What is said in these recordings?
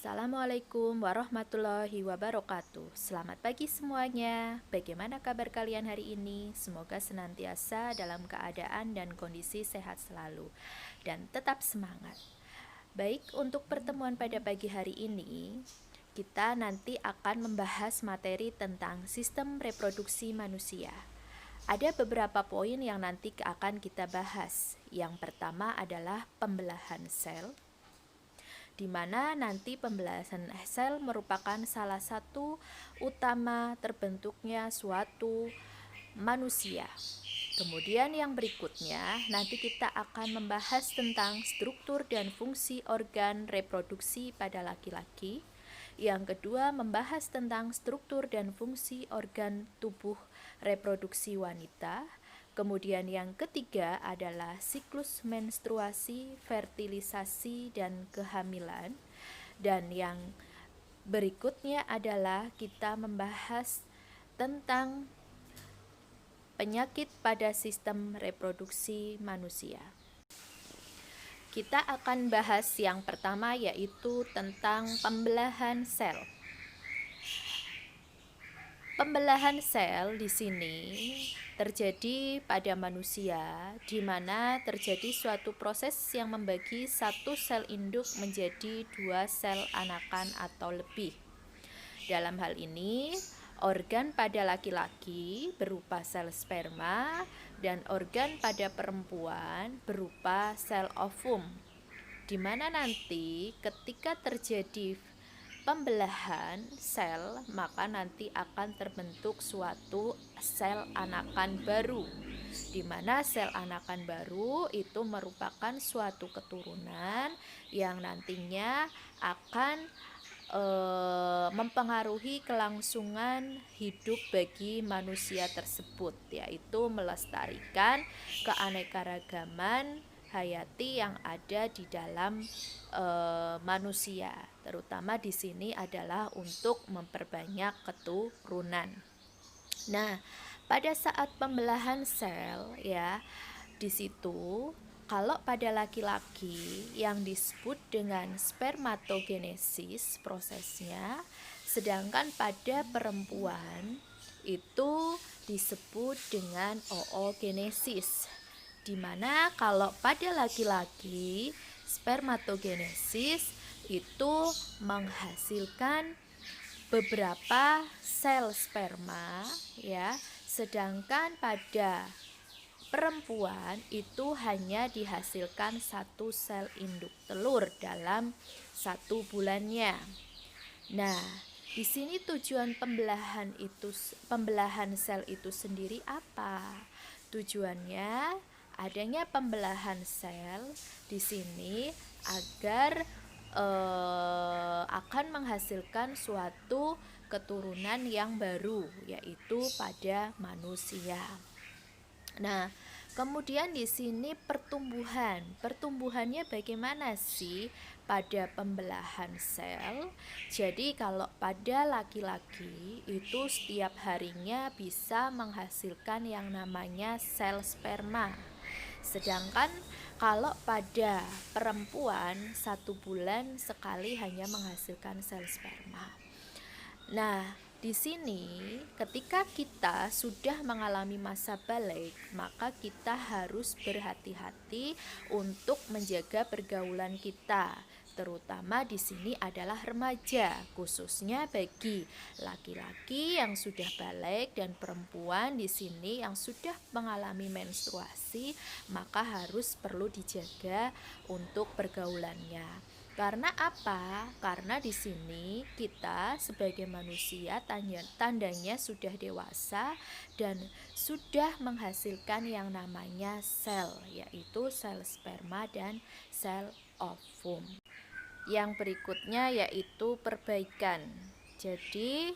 Assalamualaikum warahmatullahi wabarakatuh. Selamat pagi semuanya. Bagaimana kabar kalian hari ini? Semoga senantiasa dalam keadaan dan kondisi sehat selalu dan tetap semangat. Baik, untuk pertemuan pada pagi hari ini, kita nanti akan membahas materi tentang sistem reproduksi manusia. Ada beberapa poin yang nanti akan kita bahas. Yang pertama adalah pembelahan sel, di mana nanti pembelahan sel merupakan salah satu utama terbentuknya suatu manusia. Kemudian yang berikutnya nanti kita akan membahas tentang struktur dan fungsi organ reproduksi pada laki-laki. Yang kedua membahas tentang struktur dan fungsi organ tubuh reproduksi wanita. Kemudian yang ketiga adalah siklus menstruasi, fertilisasi, dan kehamilan. Dan yang berikutnya adalah kita membahas tentang penyakit pada sistem reproduksi manusia. Kita akan bahas yang pertama yaitu tentang pembelahan sel. Pembelahan sel di sini terjadi pada manusia, di mana terjadi suatu proses yang membagi satu sel induk menjadi dua sel anakan atau lebih. Dalam hal ini, organ pada laki-laki berupa sel sperma dan organ pada perempuan berupa sel ovum, di mana nanti ketika terjadi pembelahan sel, maka nanti akan terbentuk suatu sel anakan baru, di mana sel anakan baru itu merupakan suatu keturunan yang nantinya akan mempengaruhi kelangsungan hidup bagi manusia tersebut, yaitu melestarikan keanekaragaman hayati yang ada di dalam manusia, terutama di sini adalah untuk memperbanyak keturunan. Nah, pada saat pembelahan sel di situ kalau pada laki-laki yang disebut dengan spermatogenesis prosesnya, sedangkan pada perempuan itu disebut dengan oogenesis, di mana kalau pada laki-laki spermatogenesis itu menghasilkan beberapa sel sperma sedangkan pada perempuan itu hanya dihasilkan satu sel induk telur dalam 1 bulannya. Nah, di sini tujuan pembelahan sel itu sendiri apa? Tujuannya adanya pembelahan sel di sini agar akan menghasilkan suatu keturunan yang baru, yaitu pada manusia. Nah, kemudian di sini pertumbuhannya bagaimana sih pada pembelahan sel? Jadi kalau pada laki-laki itu setiap harinya bisa menghasilkan yang namanya sel sperma. Sedangkan kalau pada perempuan 1 bulan sekali hanya menghasilkan sel sperma. Nah, di sini ketika kita sudah mengalami masa balik, maka kita harus berhati-hati untuk menjaga pergaulan kita, terutama di sini adalah remaja, khususnya bagi laki-laki yang sudah balik dan perempuan di sini yang sudah mengalami menstruasi, maka harus perlu dijaga untuk pergaulannya. Karena apa? Karena di sini kita sebagai manusia tandanya sudah dewasa dan sudah menghasilkan yang namanya sel, yaitu sel sperma dan sel ovum. Yang berikutnya yaitu perbaikan. Jadi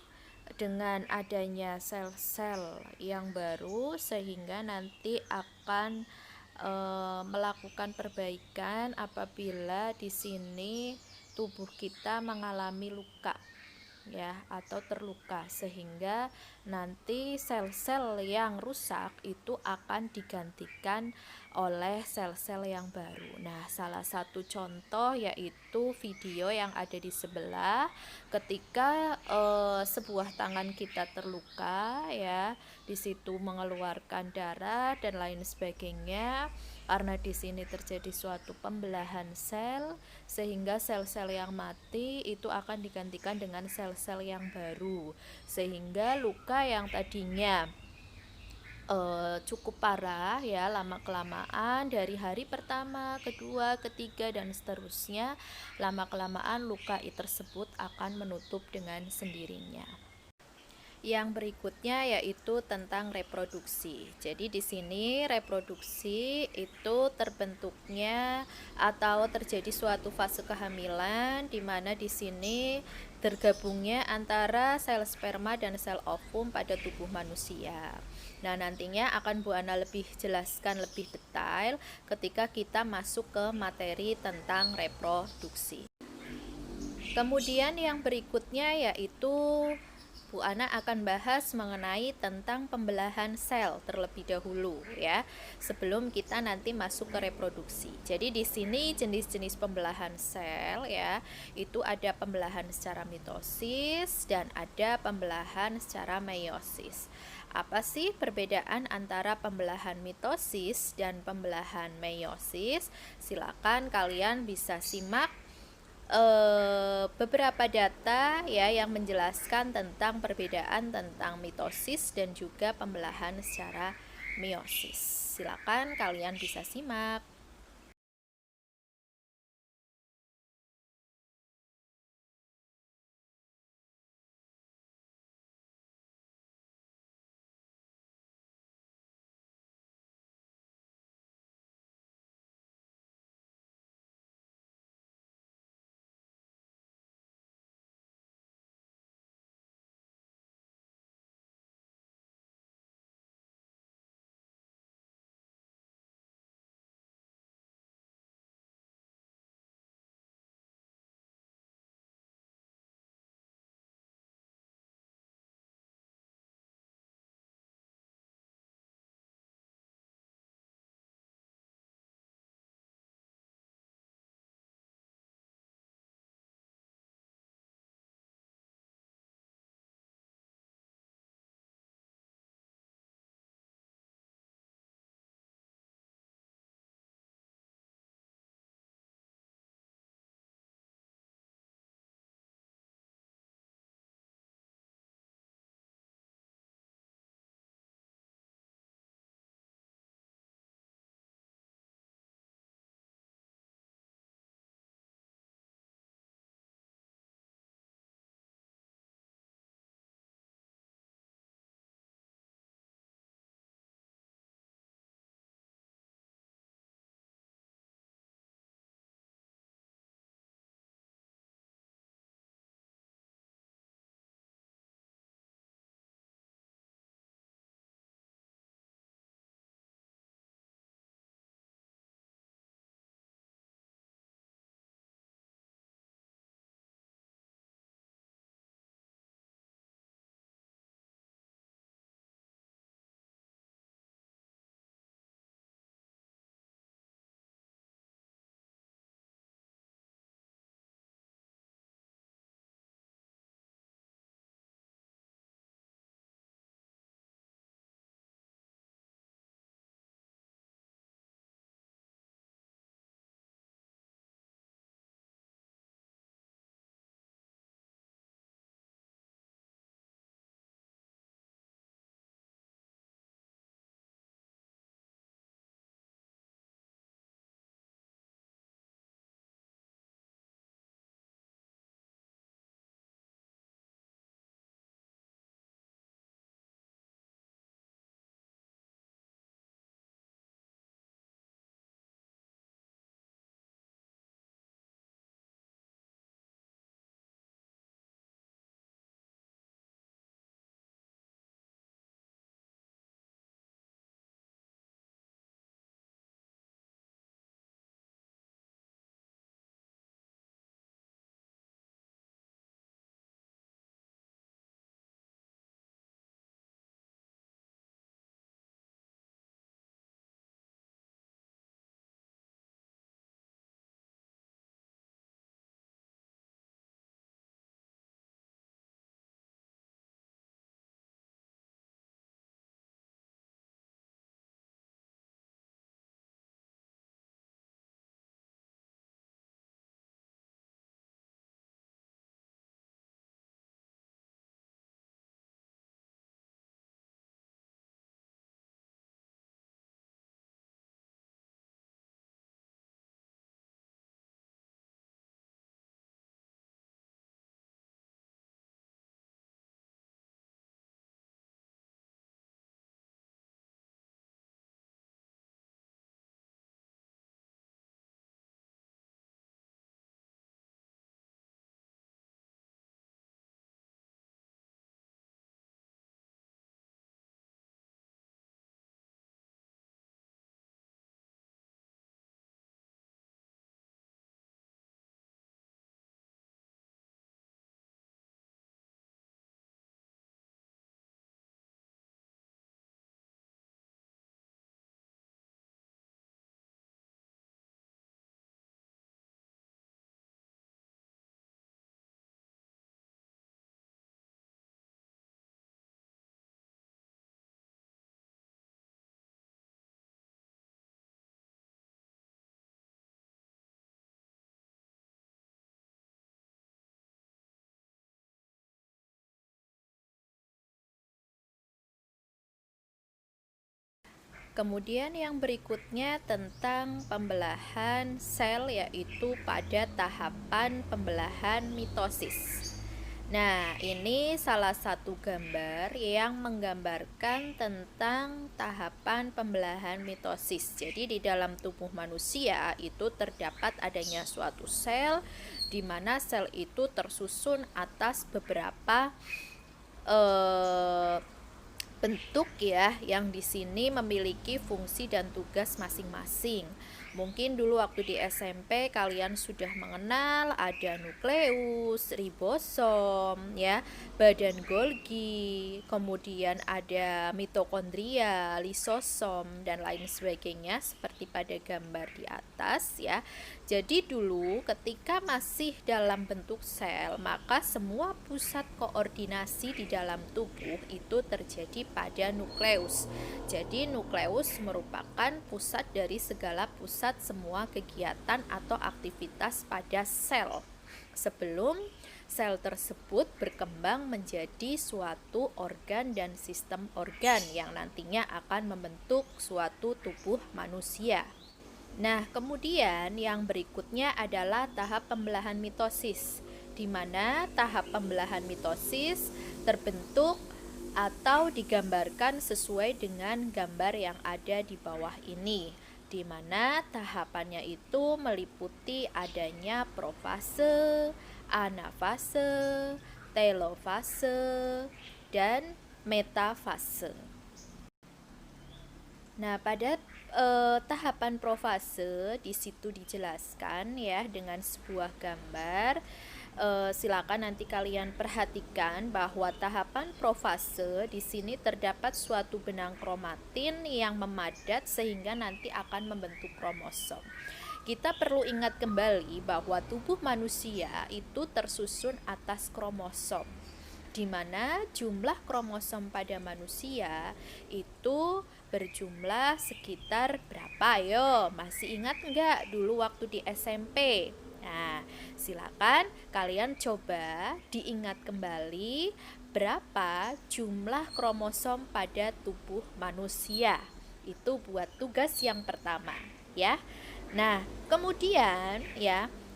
dengan adanya sel-sel yang baru sehingga nanti akan melakukan perbaikan apabila di sini tubuh kita mengalami luka. ya atau terluka, sehingga nanti sel-sel yang rusak itu akan digantikan oleh sel-sel yang baru. Nah, salah satu contoh yaitu video yang ada di sebelah ketika sebuah tangan kita terluka, ya, di situ mengeluarkan darah dan lain sebagainya. Karena di sini terjadi suatu pembelahan sel, sehingga sel-sel yang mati itu akan digantikan dengan sel-sel yang baru, sehingga luka yang tadinya cukup parah, ya, lama kelamaan dari hari pertama, kedua, ketiga dan seterusnya, lama kelamaan luka tersebut akan menutup dengan sendirinya. Yang berikutnya yaitu tentang reproduksi. Jadi di sini reproduksi itu terbentuknya atau terjadi suatu fase kehamilan, di mana di sini tergabungnya antara sel sperma dan sel ovum pada tubuh manusia. Nah, nantinya akan Bu Ana lebih jelaskan lebih detail ketika kita masuk ke materi tentang reproduksi. Kemudian yang berikutnya yaitu Bu Ana akan bahas mengenai tentang pembelahan sel terlebih dahulu, ya, sebelum kita nanti masuk ke reproduksi. Jadi di sini jenis-jenis pembelahan sel, ya, itu ada pembelahan secara mitosis dan ada pembelahan secara meiosis. Apa sih perbedaan antara pembelahan mitosis dan pembelahan meiosis? Silakan kalian bisa simak beberapa data, ya, yang menjelaskan tentang perbedaan tentang mitosis dan juga pembelahan secara meiosis. Silakan kalian bisa simak. Kemudian yang berikutnya tentang pembelahan sel, yaitu pada tahapan pembelahan mitosis. Nah, ini salah satu gambar yang menggambarkan tentang tahapan pembelahan mitosis. Jadi di dalam tubuh manusia itu terdapat adanya suatu sel di mana sel itu tersusun atas beberapa bentuk yang di sini memiliki fungsi dan tugas masing-masing. Mungkin dulu waktu di SMP kalian sudah mengenal ada nukleus, ribosom, badan Golgi, kemudian ada mitokondria, lisosom dan lain sebagainya seperti pada gambar di atas ya. Jadi dulu ketika masih dalam bentuk sel, maka semua pusat koordinasi di dalam tubuh itu terjadi pada nukleus. Jadi nukleus merupakan pusat dari segala pusat semua kegiatan atau aktivitas pada sel. Sebelum sel tersebut berkembang menjadi suatu organ dan sistem organ yang nantinya akan membentuk suatu tubuh manusia. Nah, kemudian yang berikutnya adalah tahap pembelahan mitosis, di mana tahap pembelahan mitosis terbentuk atau digambarkan sesuai dengan gambar yang ada di bawah ini, di mana tahapannya itu meliputi adanya profase, anafase, telofase, dan metafase. Nah, pada tahapan profase di situ dijelaskan dengan sebuah gambar. Silakan nanti kalian perhatikan bahwa tahapan profase di sini terdapat suatu benang kromatin yang memadat sehingga nanti akan membentuk kromosom. Kita perlu ingat kembali bahwa tubuh manusia itu tersusun atas kromosom, di mana jumlah kromosom pada manusia itu berjumlah sekitar berapa? Yo, masih ingat nggak dulu waktu di SMP? Nah, silakan kalian coba diingat kembali berapa jumlah kromosom pada tubuh manusia. Itu buat tugas yang pertama, ya. Nah, kemudian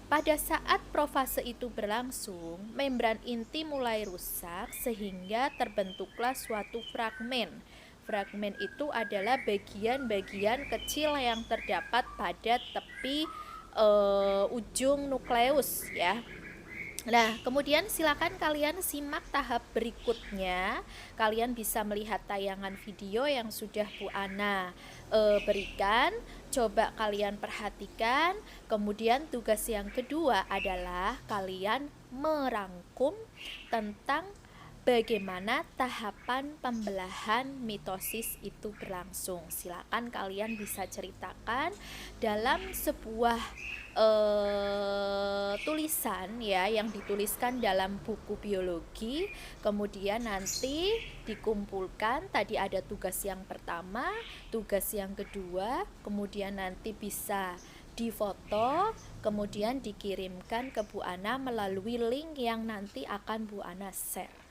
pada saat profase itu berlangsung, membran inti mulai rusak sehingga terbentuklah suatu fragmen. Fragmen itu adalah bagian-bagian kecil yang terdapat pada tepi ujung nukleus ya. Nah, kemudian silakan kalian simak tahap berikutnya. Kalian bisa melihat tayangan video yang sudah Bu Ana berikan. Coba kalian perhatikan. Kemudian tugas yang kedua adalah kalian merangkum tentang bagaimana tahapan pembelahan mitosis itu berlangsung. Silakan kalian bisa ceritakan dalam sebuah tulisan yang dituliskan dalam buku biologi. Kemudian nanti dikumpulkan, tadi ada tugas yang pertama, tugas yang kedua, kemudian nanti bisa difoto, kemudian dikirimkan ke Bu Ana melalui link yang nanti akan Bu Ana share.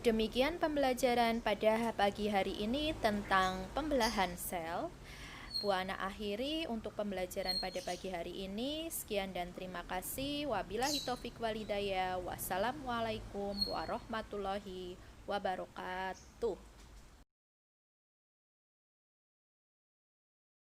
Demikian pembelajaran pada pagi hari ini tentang pembelahan sel. Bu Ana akhiri untuk pembelajaran pada pagi hari ini. Sekian dan terima kasih. Wabillahi taufik walhidayah. Wassalamualaikum warahmatullahi wabarakatuh.